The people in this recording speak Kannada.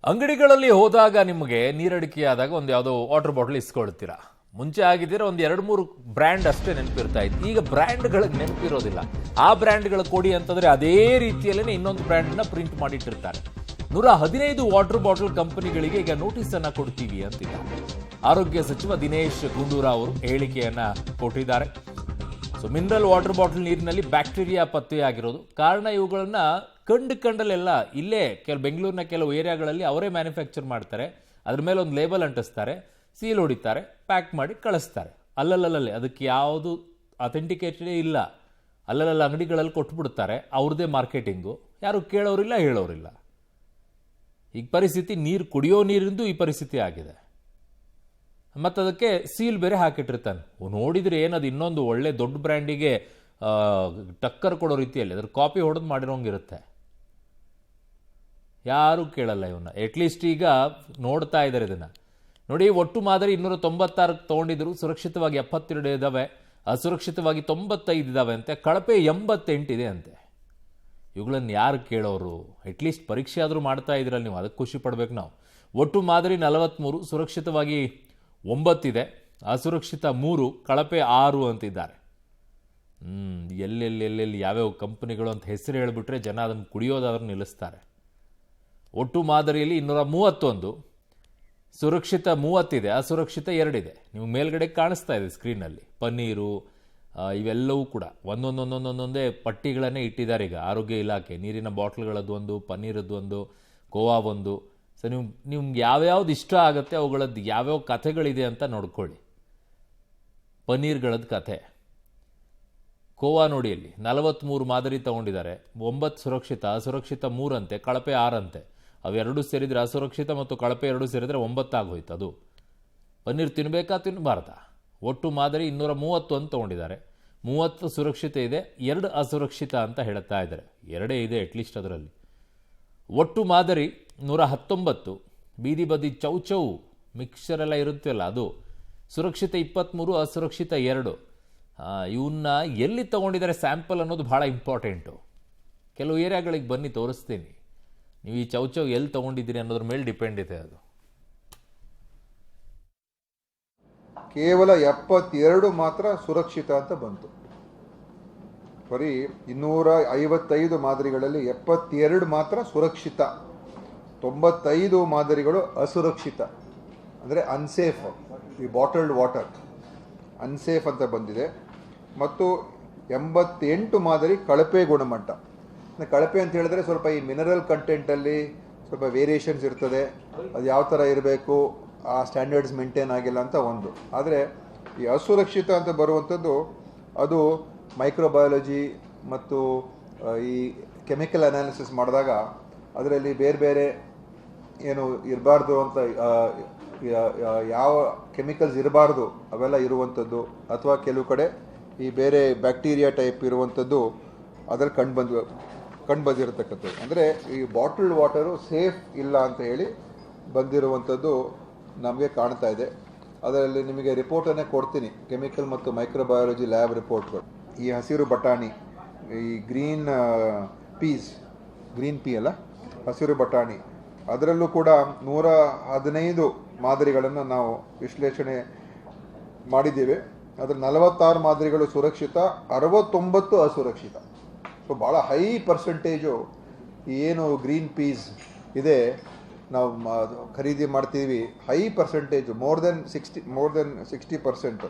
ಅಂಗಡಿಗಳಲ್ಲಿ ಹೋದಾಗ ನಿಮಗೆ ನೀರಡಿಕೆಯಾದಾಗ ಒಂದು ಯಾವುದೋ ವಾಟರ್ ಬಾಟಲ್ ಇಸ್ಕೊಳ್ತೀರಾ. ಮುಂಚೆ ಆಗಿದ್ದೀರಾ ಒಂದು 2-3 ಬ್ರ್ಯಾಂಡ್ ಅಷ್ಟೇ ನೆನಪಿರ್ತಾ ಇತ್ತು. ಈಗ ಬ್ರ್ಯಾಂಡ್ಗಳಿಗೆ ನೆನಪಿರೋದಿಲ್ಲ. ಆ ಬ್ರ್ಯಾಂಡ್ಗಳ ಕೊಡಿ ಅಂತಂದ್ರೆ ಅದೇ ರೀತಿಯಲ್ಲೇ ಇನ್ನೊಂದು ಬ್ರ್ಯಾಂಡ್ನ ಪ್ರಿಂಟ್ ಮಾಡಿಟ್ಟಿರ್ತಾರೆ. 115 ವಾಟರ್ ಬಾಟಲ್ ಕಂಪನಿಗಳಿಗೆ ಈಗ ನೋಟಿಸ್ ಅನ್ನ ಕೊಡ್ತೀವಿ ಅಂತಿದ್ದಾರೆ. ಆರೋಗ್ಯ ಸಚಿವ ದಿನೇಶ್ ಗುಂಡೂರಾವ್ ಅವರು ಹೇಳಿಕೆಯನ್ನ ಕೊಟ್ಟಿದ್ದಾರೆ. ಸೊ ಮಿನರಲ್ ವಾಟರ್ ಬಾಟಲ್ ನೀರಿನಲ್ಲಿ ಬ್ಯಾಕ್ಟೀರಿಯಾ ಪತ್ತೆಯಾಗಿರೋದು ಕಾರಣ. ಇವುಗಳನ್ನ ಕಂಡಲ್ಲೆಲ್ಲ ಇಲ್ಲೇ ಬೆಂಗಳೂರಿನ ಕೆಲವು ಏರಿಯಾಗಳಲ್ಲಿ ಅವರೇ ಮ್ಯಾನುಫ್ಯಾಕ್ಚರ್ ಮಾಡ್ತಾರೆ. ಅದ್ರ ಮೇಲೆ ಒಂದು ಲೇಬಲ್ ಅಂಟಿಸ್ತಾರೆ, ಸೀಲ್ ಹೊಡಿತಾರೆ, ಪ್ಯಾಕ್ ಮಾಡಿ ಕಳಿಸ್ತಾರೆ. ಅಲ್ಲಲ್ಲೇ ಅದಕ್ಕೆ ಯಾವುದು ಅಥೆಂಟಿಕೇಟೆಡ್ ಇಲ್ಲ. ಅಲ್ಲಲ್ಲ ಅಂಗಡಿಗಳಲ್ಲಿ ಕೊಟ್ಬಿಡ್ತಾರೆ. ಅವ್ರದ್ದೇ ಮಾರ್ಕೆಟಿಂಗು. ಯಾರು ಕೇಳೋರಿಲ್ಲ, ಹೇಳೋರಿಲ್ಲ. ಈಗ ಪರಿಸ್ಥಿತಿ ನೀರು, ಕುಡಿಯೋ ನೀರಿಂದು ಈ ಪರಿಸ್ಥಿತಿ ಆಗಿದೆ. ಮತ್ತು ಅದಕ್ಕೆ ಸೀಲ್ ಬೇರೆ ಹಾಕಿಟ್ಟಿರ್ತಾನೆ. ನೋಡಿದರೆ ಏನದು ಇನ್ನೊಂದು ಒಳ್ಳೆ ದೊಡ್ಡ ಬ್ರ್ಯಾಂಡಿಗೆ ಟಕ್ಕರ್ ಕೊಡೋ ರೀತಿಯಲ್ಲಿ ಅದ್ರ ಕಾಪಿ ಹೊಡೆದು ಮಾಡಿರೋಂಗಿರುತ್ತೆ. ಯಾರೂ ಕೇಳಲ್ಲ ಇವನ್ನ. ಅಟ್ಲೀಸ್ಟ್ ಈಗ ನೋಡ್ತಾ ಇದ್ದಾರೆ ಇದನ್ನು. ನೋಡಿ, ಒಟ್ಟು ಮಾದರಿ 296 ತೊಗೊಂಡಿದ್ರು. ಸುರಕ್ಷಿತವಾಗಿ 72 ಇದ್ದಾವೆ, ಅಸುರಕ್ಷಿತವಾಗಿ 95 ಇದ್ದಾವೆ ಅಂತೆ. ಕಳಪೆ 88 ಇದೆ ಅಂತೆ. ಇವುಗಳನ್ನು ಯಾರು ಕೇಳೋರು? ಅಟ್ಲೀಸ್ಟ್ ಪರೀಕ್ಷೆ ಆದರೂ ಮಾಡ್ತಾ ಇದ್ರಲ್ಲ ನೀವು, ಅದಕ್ಕೆ ಖುಷಿ ಪಡ್ಬೇಕು ನಾವು. ಒಟ್ಟು ಮಾದರಿ 43, ಸುರಕ್ಷಿತವಾಗಿ 9 ಇದೆ, ಅಸುರಕ್ಷಿತ 3, ಕಳಪೆ 6 ಅಂತಿದ್ದಾರೆ. ಎಲ್ಲೆಲ್ಲಿ ಯಾವ್ಯಾವ ಕಂಪನಿಗಳು ಅಂತ ಹೆಸರು ಹೇಳಿಬಿಟ್ರೆ ಜನ ಅದನ್ನು ಕುಡಿಯೋದಾದ್ರೂ ನಿಲ್ಲಿಸ್ತಾರೆ. ಒಟ್ಟು ಮಾದರಿಯಲ್ಲಿ 231, ಸುರಕ್ಷಿತ 30 ಇದೆ, ಅಸುರಕ್ಷಿತ 2 ಇದೆ. ನೀವು ಮೇಲ್ಗಡೆ ಕಾಣಿಸ್ತಾ ಇದೆ ಸ್ಕ್ರೀನಲ್ಲಿ. ಪನ್ನೀರು ಇವೆಲ್ಲವೂ ಕೂಡ ಒಂದೊಂದೇ ಪಟ್ಟಿಗಳನ್ನೇ ಇಟ್ಟಿದ್ದಾರೆ ಈಗ ಆರೋಗ್ಯ ಇಲಾಖೆ. ನೀರಿನ ಬಾಟ್ಲ್ಗಳದ್ದು ಒಂದು, ಪನ್ನೀರದ್ದು ಒಂದು, ಕೋವಾ ಒಂದು. ಸೊ ನಿಮ್ಗೆ ಯಾವ್ಯಾವ್ದು ಇಷ್ಟ ಆಗುತ್ತೆ ಅವುಗಳದ್ದು ಯಾವ್ಯಾವ ಕಥೆಗಳಿದೆ ಅಂತ ನೋಡ್ಕೊಳ್ಳಿ. ಪನ್ನೀರ್ಗಳದ್ದು ಕಥೆ. ಕೋವಾ ನೋಡಿ, ಅಲ್ಲಿ 43 ಮಾದರಿ ತೊಗೊಂಡಿದ್ದಾರೆ. 9 ಸುರಕ್ಷಿತ, ಅಸುರಕ್ಷಿತ 3 ಅಂತೆ, ಕಳಪೆ 6 ಅಂತೆ. ಅವೆರಡೂ ಸೇರಿದರೆ, ಅಸುರಕ್ಷಿತ ಮತ್ತು ಕಳಪೆ 2 ಸೇರಿದರೆ 9 ಆಗೋಯ್ತು. ಅದು ಪನ್ನೀರ್ ತಿನ್ನಬೇಕಾ ತಿನ್ನಬಾರ್ದಾ? ಒಟ್ಟು ಮಾದರಿ 230 ಅಂತ ತೊಗೊಂಡಿದ್ದಾರೆ. 30 ಸುರಕ್ಷಿತ ಇದೆ, 2 ಅಸುರಕ್ಷಿತ ಅಂತ ಹೇಳ್ತಾ ಇದ್ದಾರೆ. 2 ಇದೆ ಅಟ್ಲೀಸ್ಟ್ ಅದರಲ್ಲಿ. ಒಟ್ಟು ಮಾದರಿ 119, ಬೀದಿ ಬದಿ ಚೌಚೌ ಮಿಕ್ಸರ್ ಎಲ್ಲ ಇರುತ್ತಲ್ಲ ಅದು, ಸುರಕ್ಷಿತ 23, ಅಸುರಕ್ಷಿತ 2. ಇವನ್ನ ಎಲ್ಲಿ ತೊಗೊಂಡಿದ್ದಾರೆ ಸ್ಯಾಂಪಲ್ ಅನ್ನೋದು ಭಾಳ ಇಂಪಾರ್ಟೆಂಟು. ಕೆಲವು ಏರಿಯಾಗಳಿಗೆ ಬನ್ನಿ ತೋರಿಸ್ತೀನಿ. ನೀವು ಈ ಚೌಚೌ ಎಲ್ಲಿ ತೊಗೊಂಡಿದ್ದೀರಿ ಅನ್ನೋದ್ರ ಮೇಲೆ ಡಿಪೆಂಡ್ ಇದೆ ಅದು. ಕೇವಲ 72 ಮಾತ್ರ ಸುರಕ್ಷಿತ ಅಂತ ಬಂತು. ಬರೀ 255 ಮಾದರಿಗಳಲ್ಲಿ 72 ಮಾತ್ರ ಸುರಕ್ಷಿತ, 95 ಮಾದರಿಗಳು ಅಸುರಕ್ಷಿತ, ಅಂದರೆ ಅನ್ಸೇಫ್. ಈ ಬಾಟಲ್ಡ್ ವಾಟರ್ ಅನ್ಸೇಫ್ ಅಂತ ಬಂದಿದೆ. ಮತ್ತು 88 ಮಾದರಿ ಕಳಪೆ ಗುಣಮಟ್ಟ. ಕಳಪೆ ಅಂತ ಹೇಳಿದ್ರೆ ಸ್ವಲ್ಪ ಈ ಮಿನರಲ್ ಕಂಟೆಂಟಲ್ಲಿ ಸ್ವಲ್ಪ ವೇರಿಯೇಷನ್ಸ್ ಇರ್ತದೆ. ಅದು ಯಾವ ಥರ ಇರಬೇಕು, ಆ ಸ್ಟ್ಯಾಂಡರ್ಡ್ಸ್ ಮೇಂಟೈನ್ ಆಗಿಲ್ಲ ಅಂತ ಒಂದು. ಆದರೆ ಈ ಅಸುರಕ್ಷಿತ ಅಂತ ಬರುವಂಥದ್ದು ಅದು ಮೈಕ್ರೋಬಯಾಲಜಿ ಮತ್ತು ಈ ಕೆಮಿಕಲ್ ಅನಾಲಿಸಿಸ್ ಮಾಡಿದಾಗ ಅದರಲ್ಲಿ ಬೇರೆ ಏನು ಇರಬಾರ್ದು ಅಂತ, ಯಾವ ಕೆಮಿಕಲ್ಸ್ ಇರಬಾರ್ದು ಅವೆಲ್ಲ ಇರುವಂಥದ್ದು, ಅಥವಾ ಕೆಲವು ಕಡೆ ಈ ಬೇರೆ ಬ್ಯಾಕ್ಟೀರಿಯಾ ಟೈಪ್ ಇರುವಂಥದ್ದು ಅದರಲ್ಲಿ ಕಂಡುಬಂದಿರತಕ್ಕಂಥದ್ದು. ಅಂದರೆ ಈ ಬಾಟಲ್ಡ್ ವಾಟರು ಸೇಫ್ ಇಲ್ಲ ಅಂತ ಹೇಳಿ ಬಂದಿರುವಂಥದ್ದು ನಮಗೆ ಕಾಣ್ತಾ ಇದೆ. ಅದರಲ್ಲಿ ನಿಮಗೆ ರಿಪೋರ್ಟನ್ನೇ ಕೊಡ್ತೀನಿ, ಕೆಮಿಕಲ್ ಮತ್ತು ಮೈಕ್ರೋಬಯಾಲಜಿ ಲ್ಯಾಬ್ ರಿಪೋರ್ಟ್ಗಳು. ಈ ಹಸಿರು ಬಟಾಣಿ, ಈ ಗ್ರೀನ್ ಪೀ ಅಲ್ಲ, ಹಸಿರು ಬಟಾಣಿ, ಅದರಲ್ಲೂ ಕೂಡ 115 ಮಾದರಿಗಳನ್ನು ನಾವು ವಿಶ್ಲೇಷಣೆ ಮಾಡಿದ್ದೇವೆ. ಅದರ 46 ಮಾದರಿಗಳು ಸುರಕ್ಷಿತ, 69 ಅಸುರಕ್ಷಿತ. ಸೊ ಭಾಳ ಹೈ ಪರ್ಸೆಂಟೇಜು ಏನು ಗ್ರೀನ್ ಪೀಸ್ ಇದೆ ನಾವು ಖರೀದಿ ಮಾಡ್ತೀವಿ, ಹೈ ಪರ್ಸೆಂಟೇಜು, ಮೋರ್ ದೆನ್ 60%.